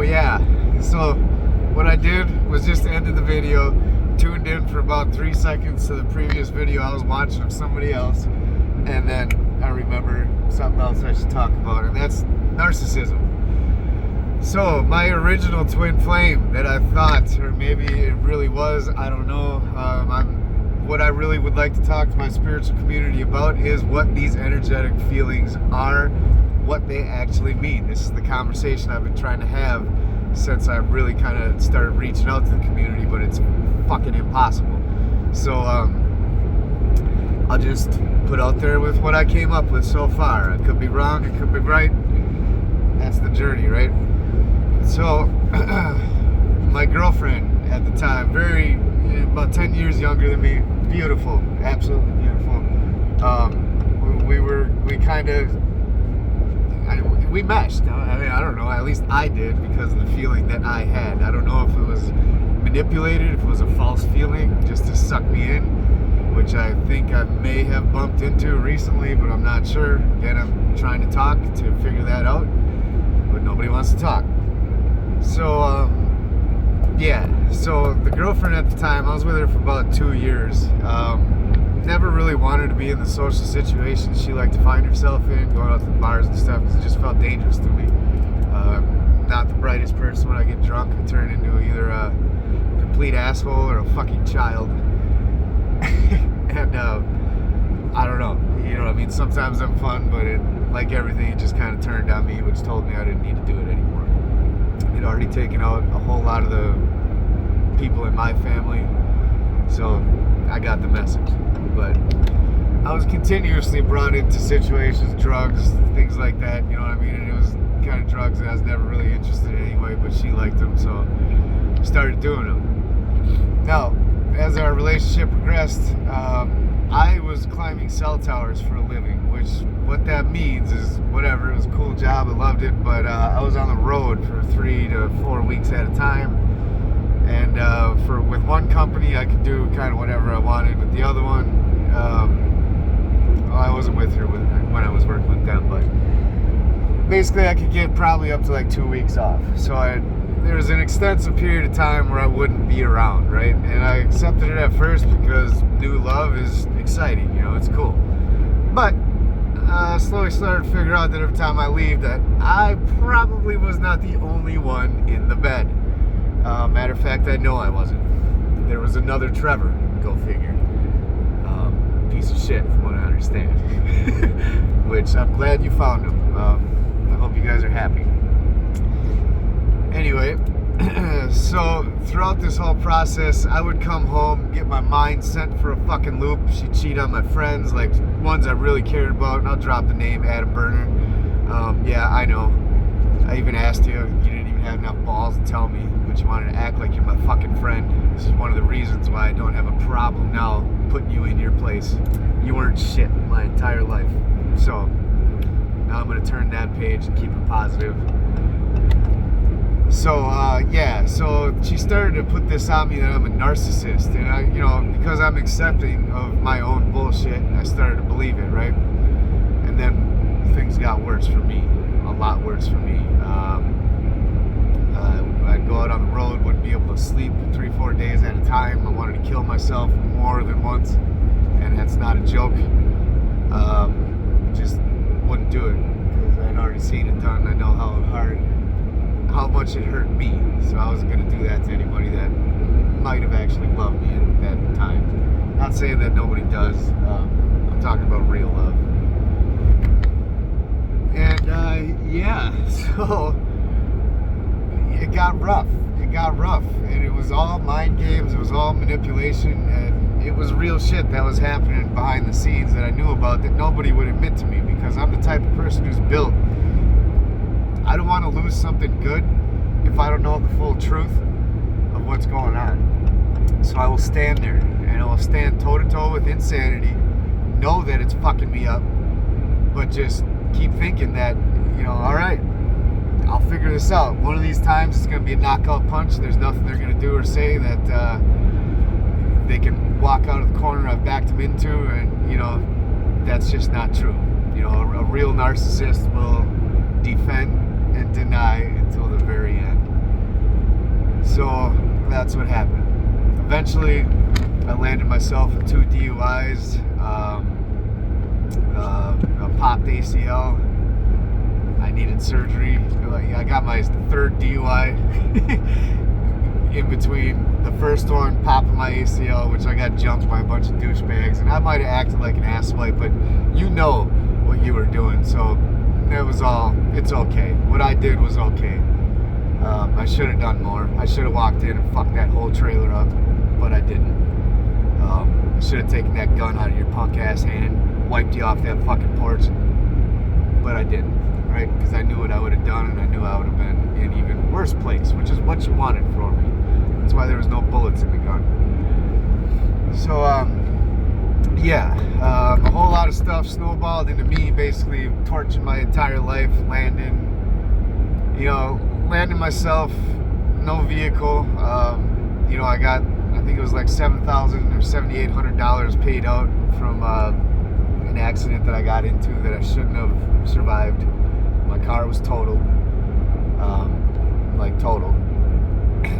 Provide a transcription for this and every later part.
yeah, so what I did was just ended the video, tuned in for about 3 seconds to the previous video I was watching of somebody else, and then I remember something else I should talk about, and that's narcissism. So my original twin flame that I thought, or maybe it really was, I don't know, what I really would like to talk to my spiritual community about is what these energetic feelings are, what they actually mean. This is the conversation I've been trying to have since I really kind of started reaching out to the community, but it's fucking impossible. So I'll just put out there with what I came up with so far. I could be wrong, it could be right. That's the journey, right? So my girlfriend at the time, about 10 years younger than me, beautiful, absolutely beautiful. We meshed. I mean, I don't know, at least I did, because of the feeling that I had. I don't know if it was manipulated, if it was a false feeling just to suck me in, which I think I may have bumped into recently, but I'm not sure. Again, I'm trying to talk to figure that out, but nobody wants to talk. So, yeah, so the girlfriend at the time, I was with her for about 2 years. Never really wanted to be in the social situations she liked to find herself in, going out to the bars and stuff, because it just felt dangerous to me. Not the brightest person. When I get drunk, I turn into either a complete asshole or a fucking child. And I don't know, you know what I mean? Sometimes I'm fun, but like everything, it just kind of turned on me, which told me I didn't need to do it anymore. It already taken out a whole lot of the people in my family, so I got the message. But I was continuously brought into situations, drugs, things like that, you know what I mean? And it was kind of drugs that I was never really interested in anyway, but she liked them, so I started doing them. Now, as our relationship progressed, I was climbing cell towers for a living, which what that means is whatever. It was a cool job, I loved it, but I was on the road for 3 to 4 weeks at a time. And with one company, I could do kind of whatever I wanted. With the other one, I wasn't with her when I was working with them, but basically I could get probably up to like 2 weeks off. So there was an extensive period of time where I wouldn't be around, right? And I accepted it at first because new love is exciting, you know, it's cool. But I slowly started to figure out that every time I leave, that I probably was not the only one in the bed. Matter of fact, I know I wasn't. There was another Trevor, go figure. Piece of shit, from what I understand. Which I'm glad you found him. I hope you guys are happy. Anyway, so throughout this whole process, I would come home, get my mind sent for a fucking loop. She'd cheat on my friends, like ones I really cared about, and I'll drop the name, Adam Burner. Yeah, I know. I even asked you didn't even have enough balls to tell me, but you wanted to act like you're my fucking friend. This is one of the reasons why I don't have a problem now putting you in your place. You weren't shit my entire life. So now I'm gonna turn that page and keep it positive. So yeah, so she started to put this on me that I'm a narcissist, and I, because I'm accepting of my own bullshit, I started to believe it, right? And then things got worse for me, a lot worse for me. I'd go out on the road, wouldn't be able to sleep 3-4 days at a time. I wanted to kill myself more than once, and that's not a joke. Just wouldn't do it because I'd already seen it done. I know how much it hurt me, so I wasn't going to do that to anybody that might have actually loved me at that time. Not saying that nobody does. I'm talking about real love. And yeah, so it got rough, and it was all mind games, it was all manipulation, and it was real shit that was happening behind the scenes that I knew about that nobody would admit to me, because I'm the type of person who's built, I don't want to lose something good if I don't know the full truth of what's going on. So I will stand there, and I will stand toe-to-toe with insanity, know that it's fucking me up, but just keep thinking that, alright, I'll figure this out. One of these times it's going to be a knockout punch. There's nothing they're going to do or say that they can walk out of the corner I've backed them into, and that's just not true. A real narcissist will defend and deny until the very end. So that's what happened. Eventually, I landed myself with 2 DUIs, a popped ACL. I needed surgery. I got my 3rd DUI in between the first one, popping my ACL, which I got jumped by a bunch of douchebags, and I might have acted like an asswipe, but you know what you were doing, so it was all, it's okay. What I did was okay. I should have done more. I should have walked in and fucked that whole trailer up, but I didn't. I should have taken that gun out of your punk ass hand, wiped you off that fucking porch, but I didn't, right? Because I knew what I would have done, and I knew I would have been in an even worse place, which is what you wanted for me. That's why there was no bullets in the gun. So, yeah, a whole lot of stuff snowballed into me basically torching my entire life, landing myself, no vehicle. I think it was like $7,000 or $7,800 paid out from an accident that I got into that I shouldn't have survived. My car was totaled, totaled.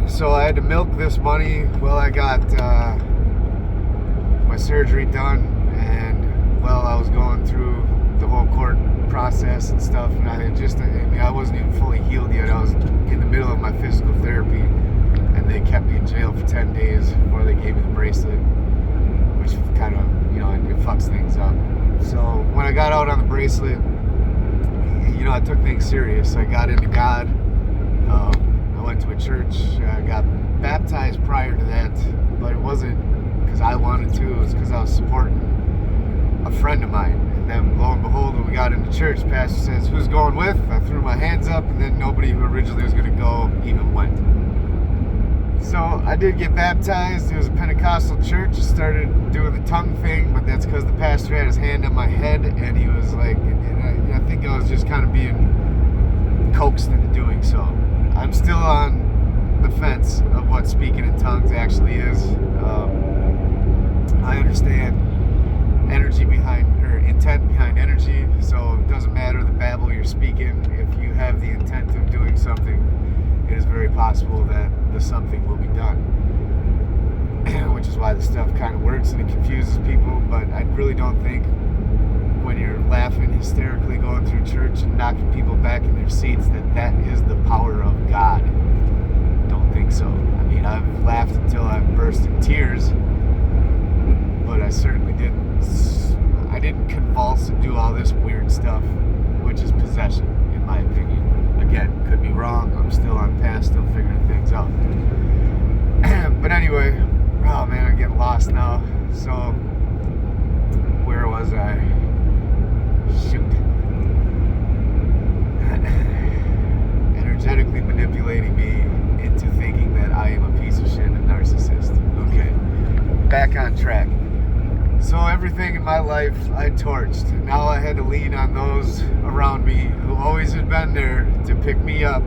So I had to milk this money. Well, I got my surgery done, and I was going through the whole court process and stuff, and I wasn't even fully healed yet. I was in the middle of my physical therapy, and they kept me in jail for 10 days before they gave me the bracelet, which kind of, it fucks things up. So when I got out on the bracelet, I took things serious. I got into God. I went to a church. I got baptized prior to that, but it wasn't because I wanted to. It was because I was supporting a friend of mine. And then lo and behold, when we got into church, the pastor says, "Who's going with?" I threw my hands up, and then nobody who originally was going to go even went. So I did get baptized. It was a Pentecostal church. I started doing the tongue thing, but that's because the pastor had his hand on my head, and he was like, I think I was just kind of being coaxed into doing so. I'm still on the fence of what speaking in tongues actually is. I understand intent behind energy, so it doesn't matter the babble you're speaking. If you have the intent of doing something, it is very possible that the something will be done. Which is why the stuff kind of works and it confuses people, but I really don't think when you're laughing hysterically going through church and knocking people back in their seats that is the power of God. Don't think so. I mean, I've laughed until I've burst in tears, but I certainly didn't convulse and do all this weird stuff, which is possession, in my opinion. Again, could be wrong. I'm still on path, still figuring things out. But anyway, oh man, I'm getting lost now. So, where was I? Shoot. Energetically manipulating me into thinking that I am a piece of shit and a narcissist. Okay, back on track. So everything in my life I torched. Now I had to lean on those around me who always had been there to pick me up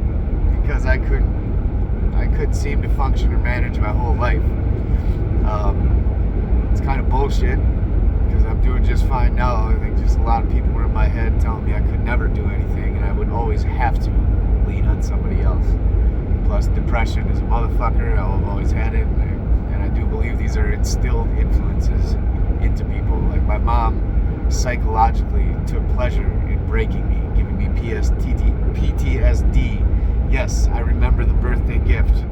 because I couldn't seem to function or manage my whole life. It's kind of bullshit because I'm doing just fine now. I think just a lot of people were in my head telling me I could never do anything and I would always have to lean on somebody else. Plus, depression is a motherfucker. I've always had it, and I do believe these are instilled influences into people. Like my mom psychologically took pleasure in breaking me, giving me PTSD. Yes, I remember the birthday gift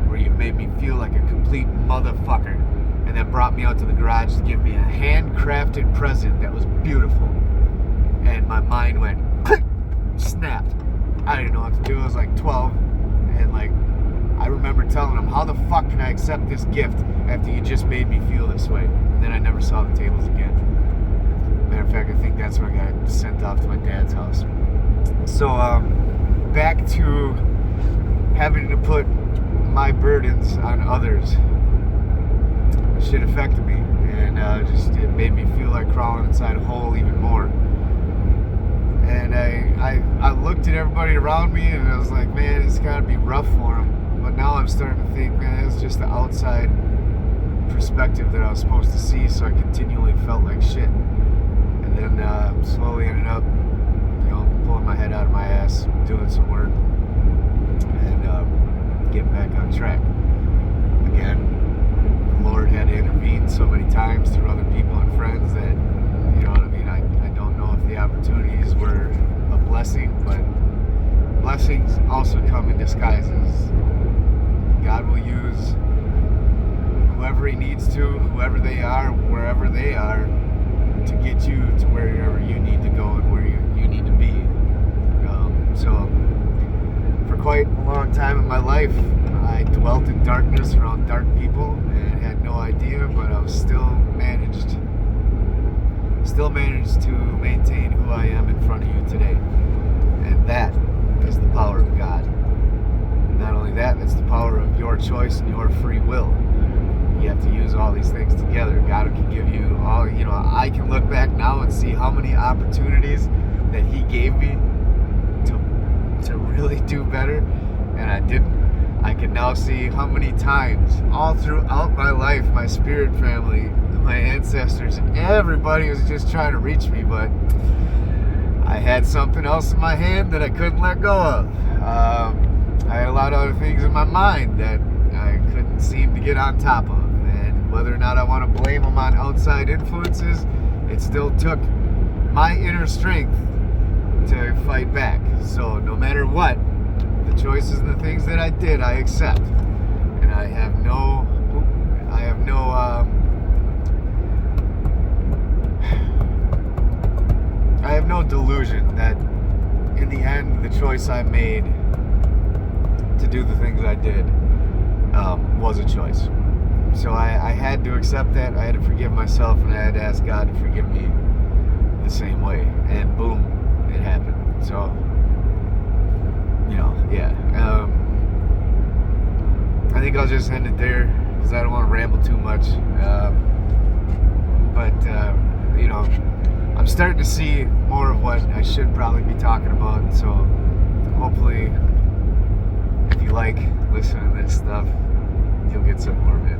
where you made me feel like a complete motherfucker, and then brought me out to the garage to give me a handcrafted present that was beautiful. And my mind went snapped. I didn't know what to do. I was like 12, and I remember telling him, "How the fuck can I accept this gift after you just made me feel this way?" And then I never saw the tables again. Matter of fact, I think that's when I got sent off to my dad's house. So, back to having to put my burdens on others. Shit affected me, and it made me feel like crawling inside a hole even more. And I looked at everybody around me, and I was like, man, it's got to be rough for them. But now I'm starting to think, man, it's just the outside perspective that I was supposed to see, so I continually felt like shit. And then slowly ended up, pulling my head out of my ass, doing some work, and getting back on track. blessings also come in disguises. God will use whoever he needs to, whoever they are, wherever they are, to get you to wherever you need to go and where you need to be. So for quite a long time in my life, I dwelt in darkness around dark people and had no idea, but I was still managed to maintain who I am in front of you today. And that is the power of God. Not only that, it's the power of your choice and your free will. You have to use all these things together. God can give you all, I can look back now and see how many opportunities that he gave me to really do better, and I didn't. I can now see how many times all throughout my life, my spirit family, my ancestors, everybody was just trying to reach me, but I had something else in my hand that I couldn't let go of. I had a lot of other things in my mind that I couldn't seem to get on top of. And whether or not I want to blame them on outside influences, it still took my inner strength to fight back. So no matter what, the choices and the things that I did, I accept. And I have no delusion that in the end, the choice I made to do the things I did was a choice. So I had to accept that. I had to forgive myself, and I had to ask God to forgive me the same way. And boom, it happened. So, yeah. I think I'll just end it there because I don't want to ramble too much. I'm starting to see more of what I should probably be talking about. So hopefully, if you like listening to this stuff, you'll get some more of it.